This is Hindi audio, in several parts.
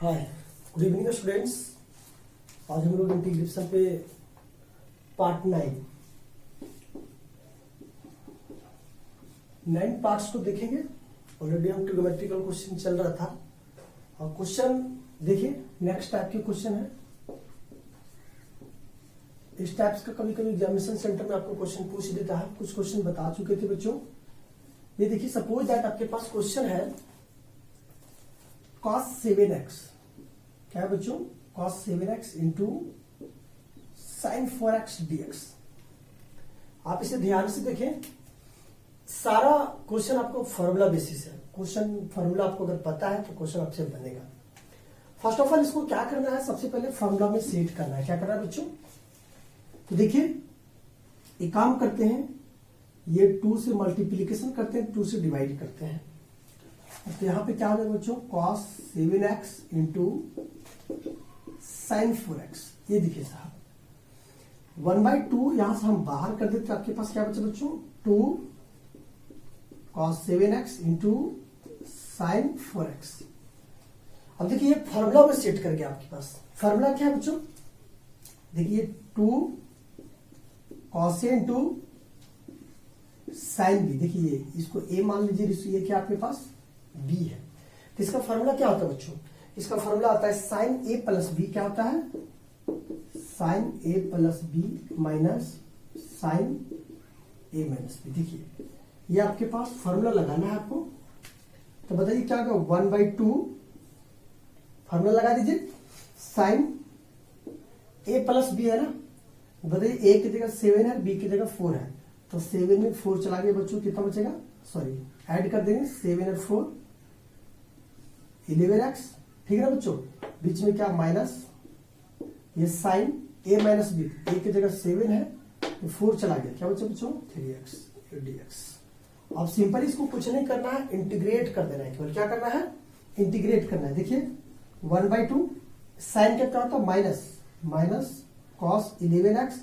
हाय, गुड इवनिंग स्टूडेंट्स। आज हम लोग इंटीग्रेशन पे पार्ट 9 पार्ट्स को देखेंगे। ऑलरेडी हम ट्रिग्नोमेट्रिकल क्वेश्चन चल रहा था और क्वेश्चन देखिए नेक्स्ट टाइप के क्वेश्चन है। इस टाइप्स का कभी कभी एग्जामिनेशन सेंटर में आपको क्वेश्चन पूछ देता है। कुछ क्वेश्चन बता चुके थे बच्चों। ये देखिए, सपोज दैट आपके पास क्वेश्चन है cos 7x, क्या है बच्चों? cos 7x into sin 4x dx। आप इसे ध्यान से देखें। सारा क्वेश्चन आपको फॉर्मूला बेसिस है। क्वेश्चन फॉर्मूला आपको अगर पता है तो क्वेश्चन आपसे बनेगा। फर्स्ट ऑफ ऑल इसको क्या करना है, सबसे पहले फॉर्मूला में सेट करना है। क्या करना है बच्चों? तो देखिए, एक काम करते हैं, ये 2 से मल्टीप्लीकेशन करते हैं, 2 से डिवाइड करते हैं। तो यहां पे क्या हो जाएगा बच्चों? cos 7x into sin 4x। ये देखिए साहब, 1/2 यहां से हम बाहर कर देते तो आपके पास क्या बचे बच्चों? 2 cos 7x into sin 4x। अब देखिए, ये फॉर्मूला में सेट करके आपके पास फॉर्मूला क्या है बच्चों? देखिए 2 cos A into sin B। देखिए इसको A मान लीजिए, ये क्या आपके पास B है। तो इसका फॉर्मूला क्या होता है बच्चों? इसका फॉर्मूला आता है sin A प्लस B। क्या होता है? sin A plus B minus sin A minus B। देखिए ये आपके पास फॉर्मूला लगाना है आपको। तो बताइए क्या होगा? 1/2 फॉर्मूला लगा दीजिए। sin A प्लस B है ना, बताइए A की जगह 7 है, B की जगह 4 है, तो 7 में 4 चला गया बच्चों, कितना बचेगा? सॉरी, ऐड कर देंगे 7 और 4 11x। ठीक है ना बच्चों? बीच में क्या माइनस, ये sine A minus B, A की जगह 7 है, तो 4 चला गया, क्या बच्चा बच्चों? 3x dx। अब सिंपल इसको कुछ नहीं करना है, इंटीग्रेट कर देना है। केवल क्या करना है? इंटीग्रेट करना है। देखिए 1/2 साइन का क्या होता है? माइनस cos 11x,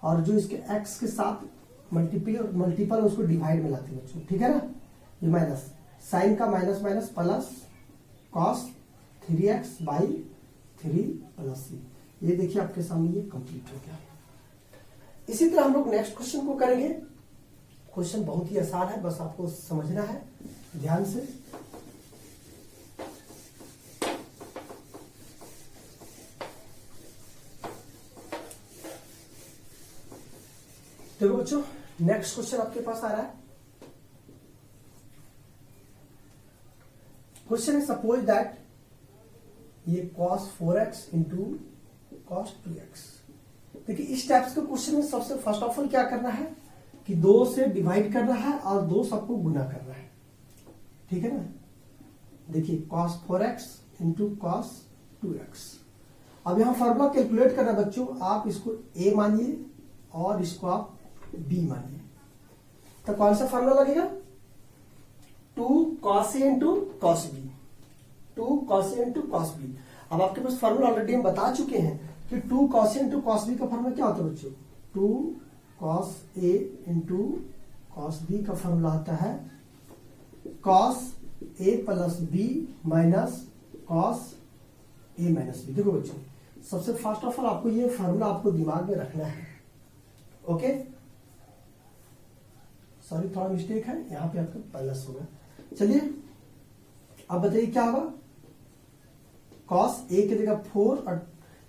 और जो इसके x के साथ मल्टीपल उसको डिवाइड में लाते हैं बच्चों। ठीक है ना? ये माइनस साइन का minus minus plus cos 3x by 3 plus c। ये देखिए आपके सामने ये कंप्लीट हो गया। इसी तरह हम लोग नेक्स्ट क्वेश्चन को करेंगे। क्वेश्चन बहुत ही आसान है, बस आपको समझना है ध्यान से। देखो बच्चों, नेक्स्ट क्वेश्चन आपके पास आ रहा है। क्वेश्चन है सपोज दैट ये cos 4x into cos 2x। देखिए इस टाइप्स के क्वेश्चन में सबसे फर्स्ट ऑफ ऑल क्या करना है कि 2 से डिवाइड करना है और 2 सबको गुना करना है। ठीक है ना? देखिए cos 4x into cos 2x। अब यहां फॉर्मूला कैलकुलेट करना बच्चों। आप इसको a मानिए और इसको आप b मानिए। तो कौन सा फॉर्मूला लगेगा? 2 cos A into cos B। 2 cos A into cos B। अब आपके पास फॉर्मूला ऑलरेडी हम बता चुके हैं कि 2 cos A into cos B का फॉर्मूला क्या होता है बच्चों? 2 cos A into cos B का फॉर्मूला आता है cos A plus B minus cos A minus B। देखो बच्चों, सबसे फर्स्ट ऑफ ऑल आपको ये फॉर्मूला आपको दिमाग में रखना है। ओके, सॉरी थोड़ा मिस्टेक है, यहां पे आपका प्लस होगा। चलिए अब बताइए क्या होगा? cos A की जगह 4 और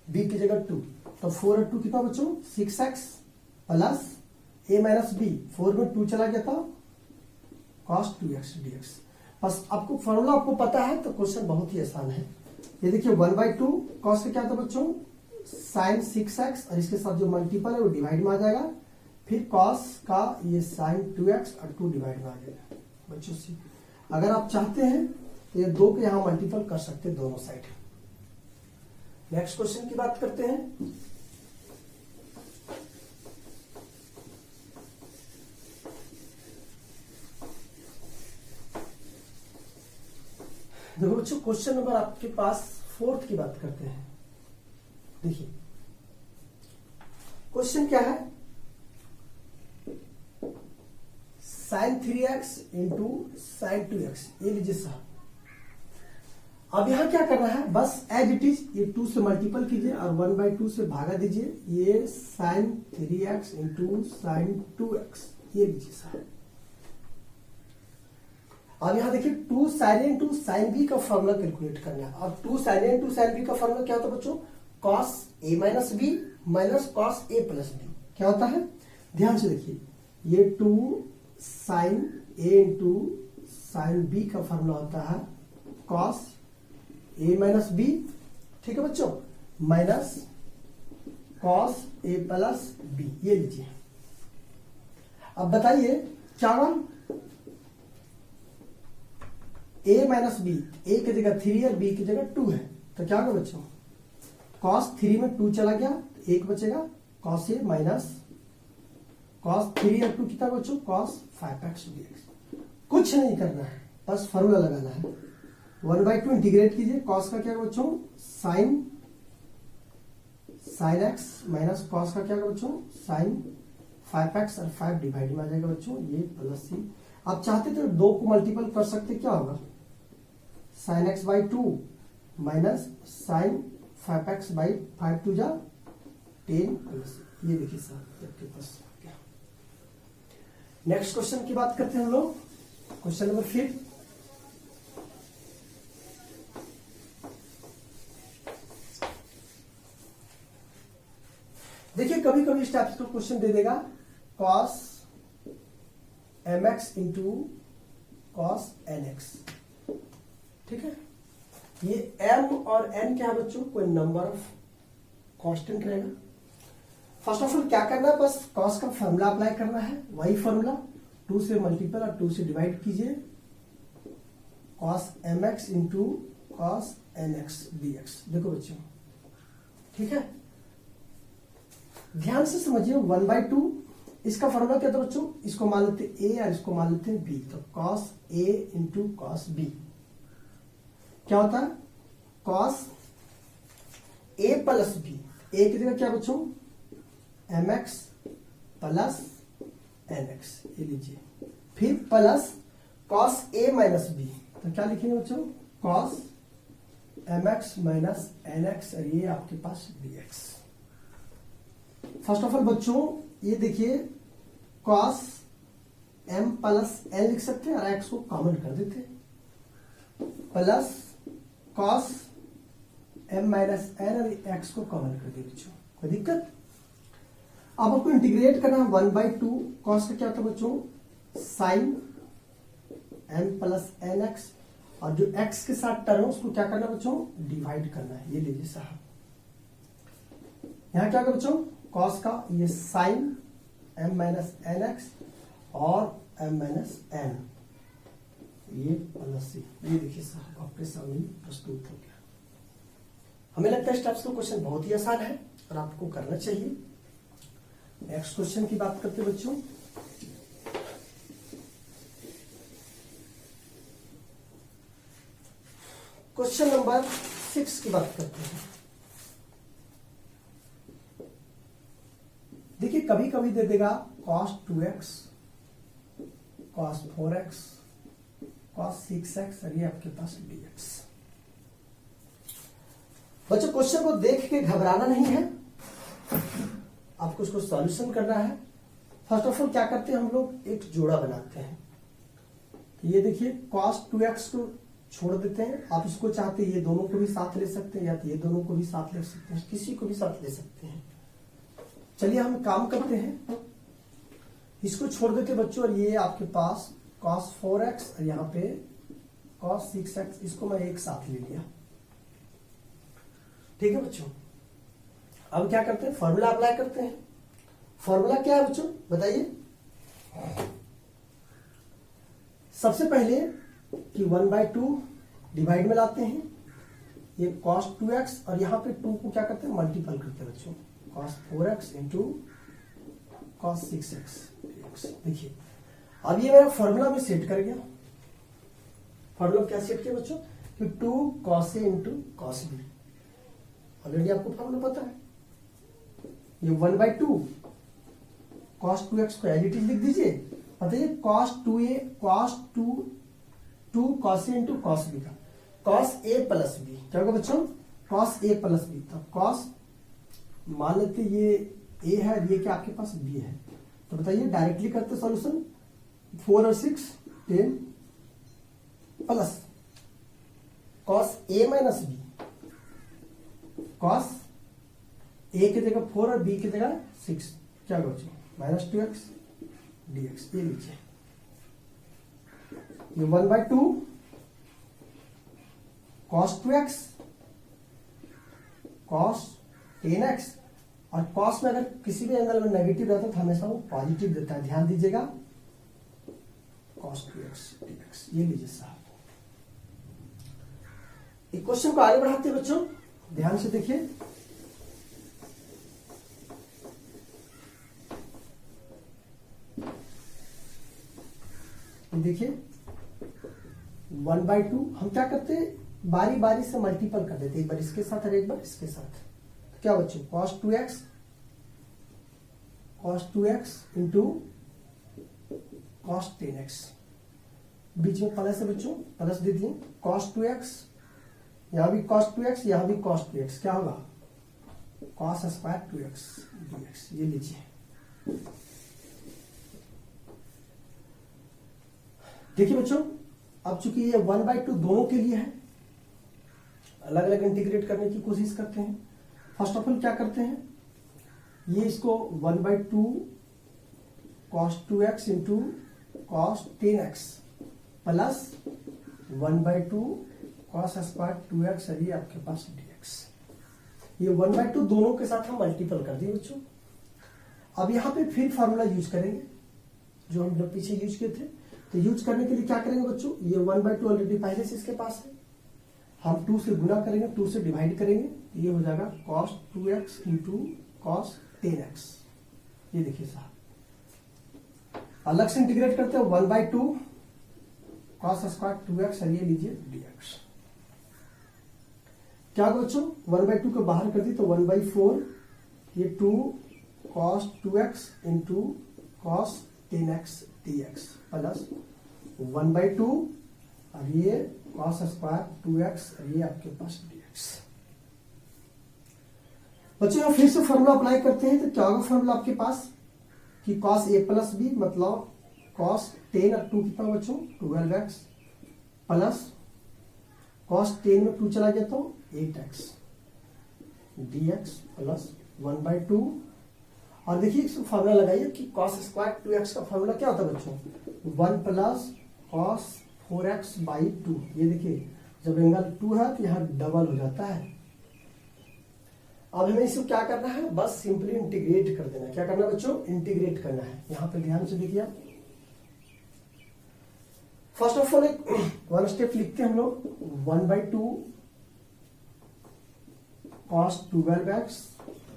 B की जगह 2, तो 4 और 2 कितना बच्चों? 6x plus A minus B। 4 में 2 चला गया था, cos 2x dx। बस आपको फॉर्मूला आपको पता है तो क्वेश्चन बहुत ही आसान है। ये देखिए 1/2 cos का क्या था बच्चों? sin 6x, और इसके साथ जो मल्टीपल है वो डिवाइड में आ जाएगा। फिर cos का ये sin 2x और 2 डिवाइड में आ जाएगा बच्चों से। अगर आप चाहते हैं तो ये 2 को यहां मल्टीपल कर सकते हैं दोनों साइड। नेक्स्ट क्वेश्चन की बात करते हैं। देखो बच्चों, क्वेश्चन नंबर आपके पास 4 की बात करते हैं। देखिए क्वेश्चन क्या है? sin 3x into sin 2x। ये लीजिए साहब, अब यहां क्या करना है, बस एज इट इज ये 2 से मल्टीपल कीजिए और 1/2 से भागा दीजिए, ये sin 3x into sine 2x ये लीजिए साहब। अब यहां देखिए 2 sin A into sine B का फॉर्मूला कैलकुलेट करना है। अब 2 sin A into sine B का फॉर्मूला क्या होता है बच्चों, cos A minus B minus cos A plus B क्या होता है, ध्यान से देखिए, ये 2 sin A into sine B का फॉर्मूला होता है cos A माइनस बी, ठीक है बच्चों, minus cos A plus B ये लीजिए। अब बताइए क्या हुआ, A माइनस बी, A की जगह 3 और B की जगह 2 है, तो क्या होगा बच्चों, cos 3 में 2 चला गया, 1 बचेगा, cos A माइनस cos 3 और 2 कितना बच्चों, cos 5x dx। कुछ नहीं करना है, बस फॉर्मूला लगाना है, 1/2 इंटीग्रेट कीजिए, cos का क्या बच्चों, sin x माइनस cos का क्या बच्चों, sin 5x और 5 डिवाइड में आ जाएगा बच्चों, ये प्लस सी। आप चाहते तो 2 को मल्टीपल कर सकते, क्या होगा, sin x/2 minus sin 5x by 5 टू जा 10 प्लस, ये देखिए सर आपके पास क्या। नेक्स्ट क्वेश्चन की बात करते हैं हम लोग, क्वेश्चन नंबर 5। देखिए कभी कभी इस टाइप का क्वेश्चन दे देगा, cos mx into cos nx, ठीक है, ये m और n क्या है बच्चों, कोई नंबर ऑफ कांस्टेंट रहेगा। फर्स्ट ऑफ ऑल क्या करना है, बस cos का फॉर्मूला अप्लाई करना है, वही फॉर्मूला 2 से मल्टीपल और 2 से डिवाइड कीजिए, cos mx into cos nx dx। देखो बच्चों ठीक है, ध्यान से समझिए, 1/2 इसका फॉर्मूला क्या था बच्चों, इसको मान लेते हैं a और इसको मान लेते हैं b, तो cos a into cos b क्या होता है, cos a plus b, a की जगह क्या बच्चों, mx प्लस nx ये लीजिए, फिर plus cos a minus b, तो क्या लिखेंगे बच्चों, cos mx माइनस nx और ये आपके पास dx। फर्स्ट ऑफ ऑल बच्चों ये देखिए cos m प्लस n लिख सकते हैं और x को कॉमन कर देते हैं, plus cos m minus n और x को कॉमन कर दिए बच्चों, कोई दिक्कत। अब आपको इंटीग्रेट करना है, 1/2 cos का क्या होता है बच्चों, sin m प्लस nx, और जो x के साथ टर्म है उसको क्या करना है बच्चों, डिवाइड करना है, ये लीजिए साहब। यहां क्या होगा बच्चों, cos का ये sin m माइनस nx और m माइनस n, ये प्लस सी, ये देखिए साहब आपके सामने प्रस्तुत हो गया। हमें लगता है इस टाइप का क्वेश्चन बहुत ही आसान है और आपको करना चाहिए। नेक्स्ट क्वेश्चन की बात करते हैं बच्चों, क्वेश्चन नंबर 6 की बात करते हैं। देखिए कभी कभी दे देगा cos 2x, cos 4x, cos 6x और ये आपके पास dx। बच्चों क्वेश्चन को देख के घबराना नहीं है, आपको इसको सॉल्यूशन करना है। फर्स्ट ऑफ ऑल क्या करते हैं हम लोग, एक जोड़ा बनाते हैं, ये देखिए cos 2x को छोड़ देते हैं, आप इसको चाहते ये दोनों को भी साथ ले सकते हैं या तो ये दोनों को भी साथ ले सकते हैं, किसी को भी साथ ले सकते हैं। चलिए हम काम करते हैं, इसको छोड़ देते बच्चों, और ये आपके पास cos 4x और यहाँ पे cos 6x, इसको मैं एक साथ ले लिया, ठीक है बच्चों। अब क्या करते हैं, फॉर्मूला अप्लाई करते हैं। फॉर्मूला क्या है बच्चों बताइए, सबसे पहले कि 1/2 डिवाइड में लाते हैं, ये cos 2x और यहाँ पे 2 को क्या करते हैं, मल्टीपल करते हैं बच्चों, cos 4x into cos 6x dx। देखिए अब ये मेरा फॉर्मूला में सेट कर गया। फॉर्मूला क्या सेट किया बच्चों, कि 2 cos a into cos b, already आपको फॉर्मूला पता है। ये 1/2 cos 2x को एज इट इज लिख दीजिए, बताइए cos 2a cos 2 cos a into cos b का, कॉस ए प्लस बी, क्या होगा बच्चों, कॉस ए प्लस बी। तो कॉस, मान लेते ये ए है, ये क्या आपके पास बी है, तो बताइए डायरेक्टली करते सॉल्यूशन, 4 और 6 10 plus cos A minus B, cos A की जगह 4 और बी की जगह 6, क्या होगा बच्चों, -2x dx। ये लीजिए, ये 1/2 cos 2x cos 10x, और cos में अगर किसी भी एंगल में नेगेटिव रहता है तो हमेशा वो पॉजिटिव देता है, ध्यान दीजिएगा, cos 2x dx। ये लीजिए साहब, एक क्वेश्चन को आगे बढ़ाते हैं बच्चों, ध्यान से देखिए। देखिए 1/2 हम क्या करते हैं, बारी बारी से मल्टीपल कर देते हैं, एक बार इसके साथ और एक बार इसके साथ। तो क्या बच्चों, cos 2x into cos 10x, बीच में प्लस है बच्चों, प्लस दे दिए, cos 2x, यहां भी cos 2x, यहां भी cos 2x, क्या होगा, cos स्क्वायर 2x dx। ये लीजिए, देखिए बच्चों, अब चूंकि ये 1/2 दोनों के लिए है, अलग अलग इंटीग्रेट करने की कोशिश करते हैं। फर्स्ट ऑफ ऑल क्या करते हैं, ये इसको 1/2 cos 2x into cos 10x plus 1/2 cos square 2x, ये आपके पास dx। ये 1/2 दोनों के साथ हम मल्टीपल कर दिए बच्चों। अब यहां पे फिर फॉर्मूला यूज करेंगे जो हम लोग पीछे यूज किए थे। तो यूज करने के लिए क्या करेंगे बच्चों, ये 1/2 ऑलरेडी पहले से इसके पास है, हम 2 से गुना करेंगे, 2 से डिवाइड करेंगे, ये हो जाएगा cos 2x into cos 10x। ये देखिए साहब, अलग से इंटीग्रेट करते हैं, 1/2 cos स्क्वायर 2x, और ये लीजिए dx। क्या होगा बच्चों, 1/2 को बाहर कर दी तो 1/4, ये 2 cos 2x into cos 10x dx plus 1/2, और ये cos स्क्वायर 2x, और ये आपके पास dx। बच्चों फिर से फॉर्मूला अप्लाई करते हैं, तो क्या होगा फॉर्मूला आपके पास कि cos a प्लस बी मतलब cos 10 और 2 कितना बच्चों, 12x प्लस cos 10 में 2 चला गया तो 8x dx प्लस 1/2। और देखिए इसको फॉर्मूला लगाइए कि cos स्क्वायर 2x का फॉर्मूला क्या होता है बच्चों, 1 प्लस cos 4x बाई 2। ये देखिए जब एंगल 2 है तो यहाँ डबल हो जाता है। अब हमें इसको क्या करना है, बस सिंपली इंटीग्रेट कर देना है। क्या करना है बच्चों, इंटीग्रेट करना है। यहां पे ध्यान से देखिए आप, फर्स्ट ऑफ ऑल एक 1 स्टेप लिखते हैं हम लोग, 1/2 cos 12x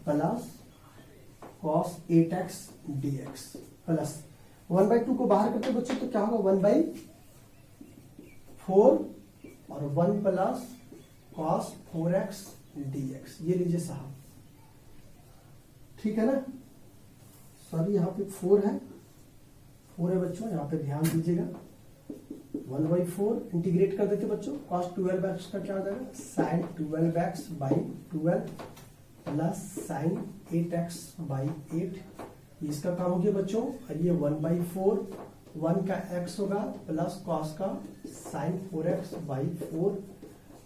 plus cos 8x dx plus 1/2 को बाहर करते बच्चों तो क्या होगा, 1/4 और 1 प्लस cos 4x dx। ये लीजिए साहब, ठीक है ना, सॉरी यहाँ पे 4 है, 4 है बच्चों, यहाँ पे ध्यान दीजिएगा। 1/4 इंटीग्रेट कर देते बच्चों, cos 12x का क्या हो जाएगा, sin 12x by 12 plus sin 8x by 8। इसका काम हो गया बच्चों, और ये 1/4, 1 का x होगा प्लस cos का sin 4x बाई 4,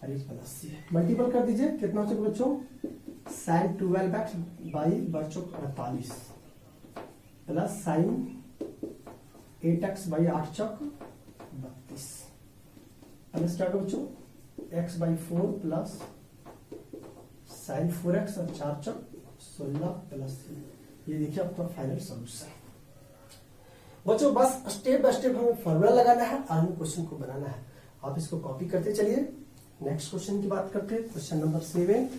अरे प्लस ये मल्टीपल कर दीजिए, कितना हो चुका बच्चों, sin 12x बाई बच्चों 48 plus sin 8x by 8 Chowk 32 plus क्या होगा बच्चों, x by 4 plus sin 4x और 4 चौक 16 प्लस। ये देखिए आपका फाइनल सॉल्यूशन बच्चों। बस स्टेप बाय स्टेप हमें फॉर्मूला लगाना है और हमें क्वेश्चन को बनाना है। आप इसको कॉपी करते चलिए। नेक्स्ट क्वेश्चन की बात करते हैं, क्वेश्चन नंबर 7।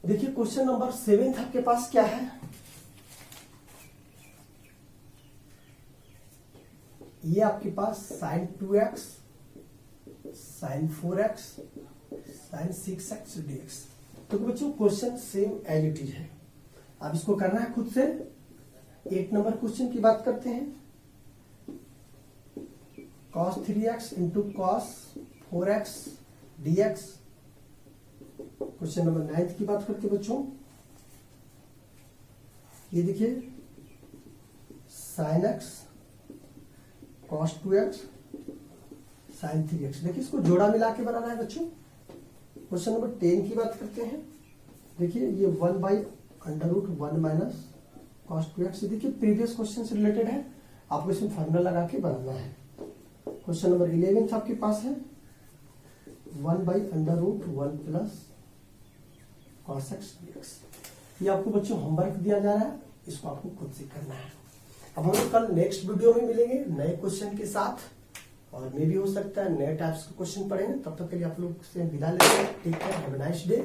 देखिए क्वेश्चन नंबर 7 आपके पास क्या है, ये आपके पास sin 2x, sin 4x, sin 6x dx। तो बच्चों question same as it is है, अब इसको करना है खुद से। 8 नंबर क्वेश्चन की बात करते हैं। cos 3x into cos 4x dx। Question number 9 की बात करते बच्चों, ये देखिए sin x cos 2x sin 3x। देखिए इसको जोड़ा मिला के बनाना है बच्चों। क्वेश्चन नंबर 10 की बात करते हैं। देखिए ये 1/√1 माइनस cos 2x। देखिए प्रीवियस क्वेश्चन से रिलेटेड है, आपको इसमें फार्मूला लगा के बनाना है। क्वेश्चन नंबर 11 आपके पास है 1/√1 प्लस cos x dx। ये आपको बच्चों होमवर्क दिया जा रहा है, इसको आपको खुद से करना है। अब हम लोग कल नेक्स्ट वीडियो में मिलेंगे नए क्वेश्चन के साथ, और मे भी हो सकता है नए टाइप्स के क्वेश्चन पढ़ेंगे। तब तक के लिए आप लोग से विदा लेते हैं। Take care, have a nice day.